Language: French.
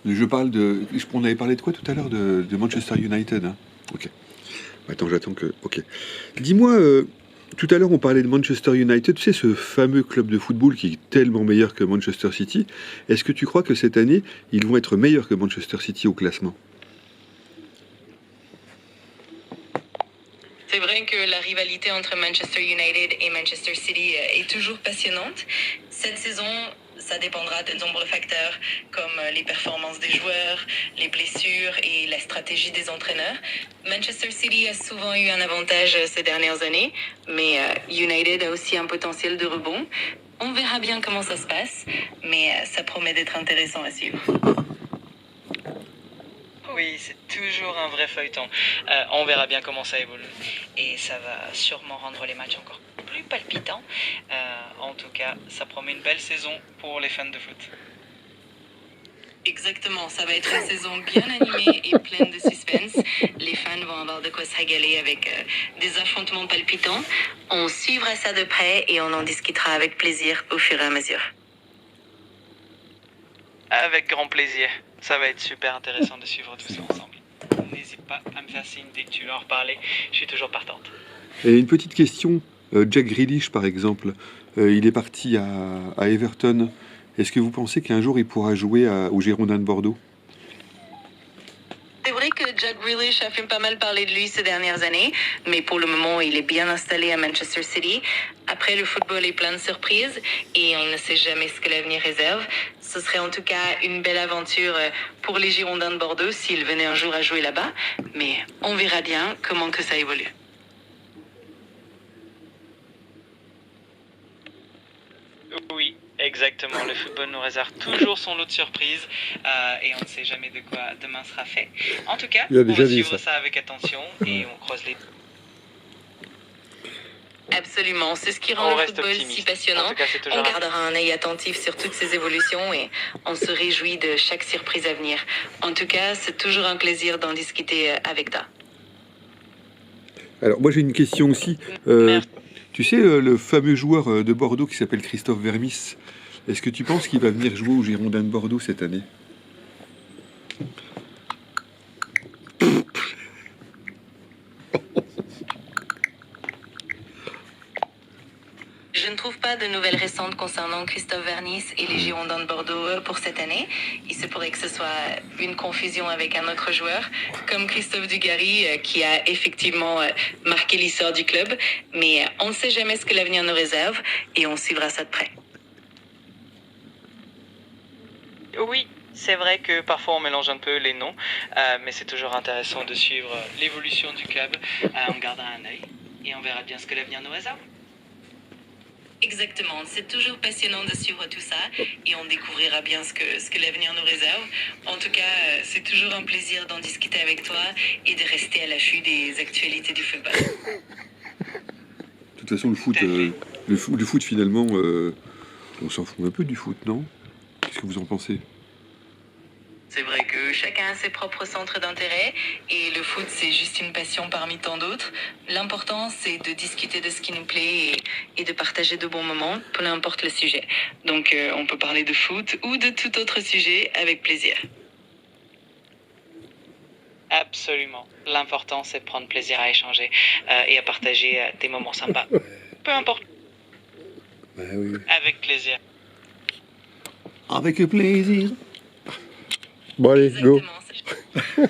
On avait parlé de quoi tout à l'heure de Manchester United, hein. Ok. Attends, j'attends que. Ok. Dis-moi, tout à l'heure on parlait de Manchester United, tu sais, ce fameux club de football qui est tellement meilleur que Manchester City. Est-ce que tu crois que cette année, ils vont être meilleurs que Manchester City au classement? C'est vrai que la rivalité entre Manchester United et Manchester City est toujours passionnante. Cette saison, ça dépendra de nombreux facteurs comme les performances des joueurs, les blessures et la stratégie des entraîneurs. Manchester City a souvent eu un avantage ces dernières années, mais United a aussi un potentiel de rebond. On verra bien comment ça se passe, mais ça promet d'être intéressant à suivre. Oui, c'est toujours un vrai feuilleton. On verra bien comment ça évolue. Et ça va sûrement rendre les matchs encore plus palpitants. En tout cas, ça promet une belle saison pour les fans de foot. Exactement, ça va être une saison bien animée et pleine de suspense. Les fans vont avoir de quoi se régaler avec des affrontements palpitants. On suivra ça de près et on en discutera avec plaisir au fur et à mesure. Avec grand plaisir. Ça va être super intéressant de suivre tout ça ensemble. N'hésite pas à me faire signe dès que tu veux en reparler. Je suis toujours partante. Et une petite question, Jack Grealish par exemple, il est parti à Everton. Est-ce que vous pensez qu'un jour il pourra jouer aux Girondins de Bordeaux? C'est vrai que Jack Grealish a fait pas mal parler de lui ces dernières années, mais pour le moment, il est bien installé à Manchester City. Après, le football est plein de surprises et on ne sait jamais ce que l'avenir réserve. Ce serait en tout cas une belle aventure pour les Girondins de Bordeaux s'ils venaient un jour à jouer là-bas, mais on verra bien comment que ça évolue. Oui, exactement. Le football nous réserve toujours son lot de surprises et on ne sait jamais de quoi demain sera fait. En tout cas, Il a on déjà va dit suivre ça. ça avec attention et on croise les... Absolument, c'est ce qui rend On le reste football si optimiste. passionnant. En tout cas, c'est toujours On gardera un œil attentif sur toutes ces évolutions et on se réjouit de chaque surprise à venir. En tout cas, c'est toujours un plaisir d'en discuter avec toi. Alors moi j'ai une question aussi. Merci. Tu sais, le fameux joueur de Bordeaux qui s'appelle Christophe Vermis, est-ce que tu penses qu'il va venir jouer aux Girondins de Bordeaux cette année? Je ne trouve pas de nouvelles récentes concernant Christophe Vernis et les Girondins de Bordeaux pour cette année. Il se pourrait que ce soit une confusion avec un autre joueur, comme Christophe Dugarry, qui a effectivement marqué l'histoire du club. Mais on ne sait jamais ce que l'avenir nous réserve et on suivra ça de près. Oui, c'est vrai que parfois on mélange un peu les noms, mais c'est toujours intéressant de suivre l'évolution du club en gardant un œil et on verra bien ce que l'avenir nous réserve. Exactement, c'est toujours passionnant de suivre tout ça et on découvrira bien ce que l'avenir nous réserve. En tout cas, c'est toujours un plaisir d'en discuter avec toi et de rester à l'affût des actualités du football. De toute façon, le foot finalement, on s'en fout un peu du foot, non? Qu'est-ce que vous en pensez? C'est vrai que chacun a ses propres centres d'intérêt et le foot, c'est juste une passion parmi tant d'autres. L'important, c'est de discuter de ce qui nous plaît et de partager de bons moments, peu importe le sujet. Donc, on peut parler de foot ou de tout autre sujet avec plaisir. Absolument. L'important, c'est de prendre plaisir à échanger et à partager des moments sympas. Peu importe. Oui. Avec plaisir. Avec plaisir. Bon allez, go. Exactement.